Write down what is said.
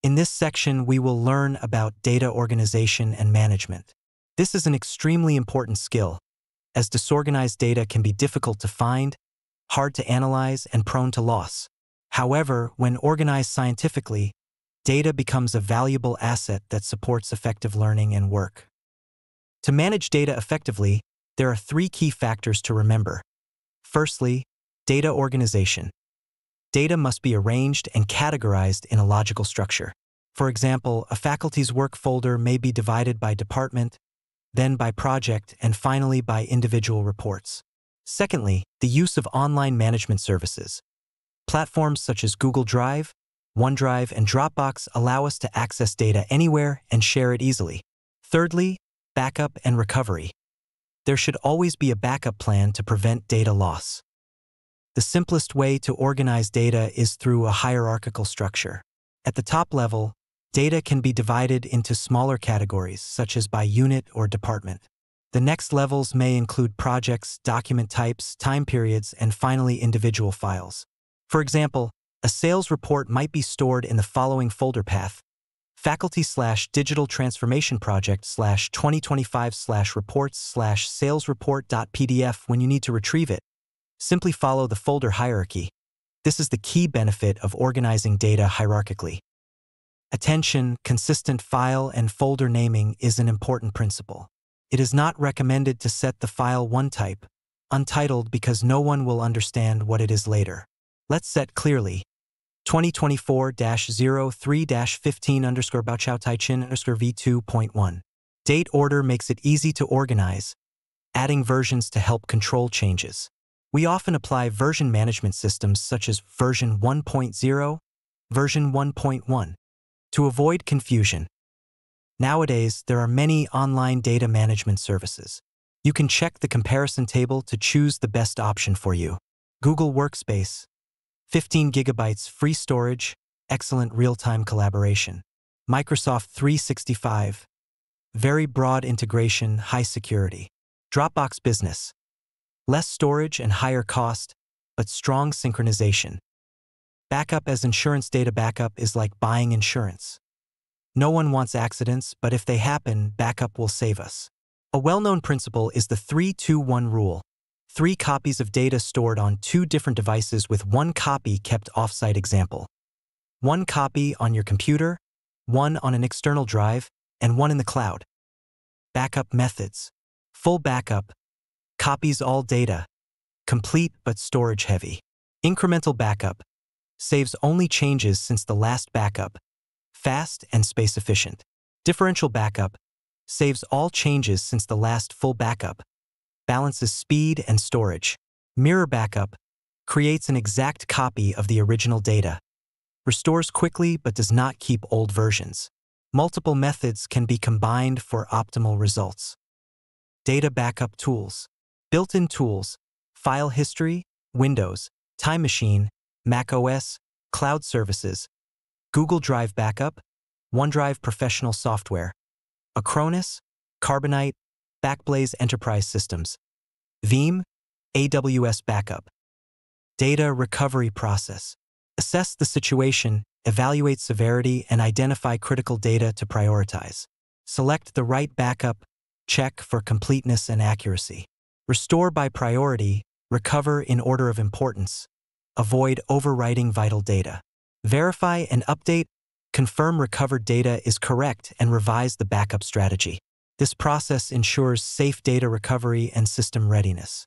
In this section, we will learn about data organization and management. This is an extremely important skill, as disorganized data can be difficult to find, hard to analyze, and prone to loss. However, when organized scientifically, data becomes a valuable asset that supports effective learning and work. To manage data effectively, there are 3 key factors to remember. Firstly, data organization. Data must be arranged and categorized in a logical structure. For example, a faculty's work folder may be divided by department, then by project, and finally by individual reports. Secondly, the use of online management services. Platforms such as Google Drive, OneDrive, and Dropbox allow us to access data anywhere and share it easily. Thirdly, backup and recovery. There should always be a backup plan to prevent data loss. The simplest way to organize data is through a hierarchical structure. At the top level, data can be divided into smaller categories, such as by unit or department. The next levels may include projects, document types, time periods, and finally individual files. For example, a sales report might be stored in the following folder path: faculty/digital transformation project/2025/reports/salesreport.pdf. When you need to retrieve it, simply follow the folder hierarchy. This is the key benefit of organizing data hierarchically. Attention, consistent file and folder naming is an important principle. It is not recommended to set the file one type, untitled, because no one will understand what it is later. Let's set clearly 2024-03-15_Baochaotaichin_V2.1. Date order makes it easy to organize, adding versions to help control changes. We often apply version management systems such as version 1.0, version 1.1, to avoid confusion. Nowadays, there are many online data management services. You can check the comparison table to choose the best option for you. Google Workspace, 15 gigabytes free storage, excellent real-time collaboration. Microsoft 365, very broad integration, high security. Dropbox Business, less storage and higher cost, but strong synchronization. Backup as insurance. Data backup is like buying insurance. No one wants accidents, but if they happen, backup will save us. A well-known principle is the 3-2-1 rule. 3 copies of data stored on 2 different devices with 1 copy kept off-site. Example: 1 copy on your computer, 1 on an external drive, and 1 in the cloud. Backup methods. Full backup copies all data, complete but storage heavy. Incremental backup saves only changes since the last backup, fast and space efficient. Differential backup saves all changes since the last full backup, balances speed and storage. Mirror backup creates an exact copy of the original data, restores quickly but does not keep old versions. Multiple methods can be combined for optimal results. Data backup tools. Built-in tools: File History, Windows, Time Machine, Mac OS, Cloud Services, Google Drive Backup, OneDrive Professional Software, Acronis, Carbonite, Backblaze Enterprise Systems, Veeam, AWS Backup. Data recovery process. Assess the situation, evaluate severity, and identify critical data to prioritize. Select the right backup, check for completeness and accuracy. Restore by priority, recover in order of importance. Avoid overwriting vital data. Verify and update, confirm recovered data is correct, and revise the backup strategy. This process ensures safe data recovery and system readiness.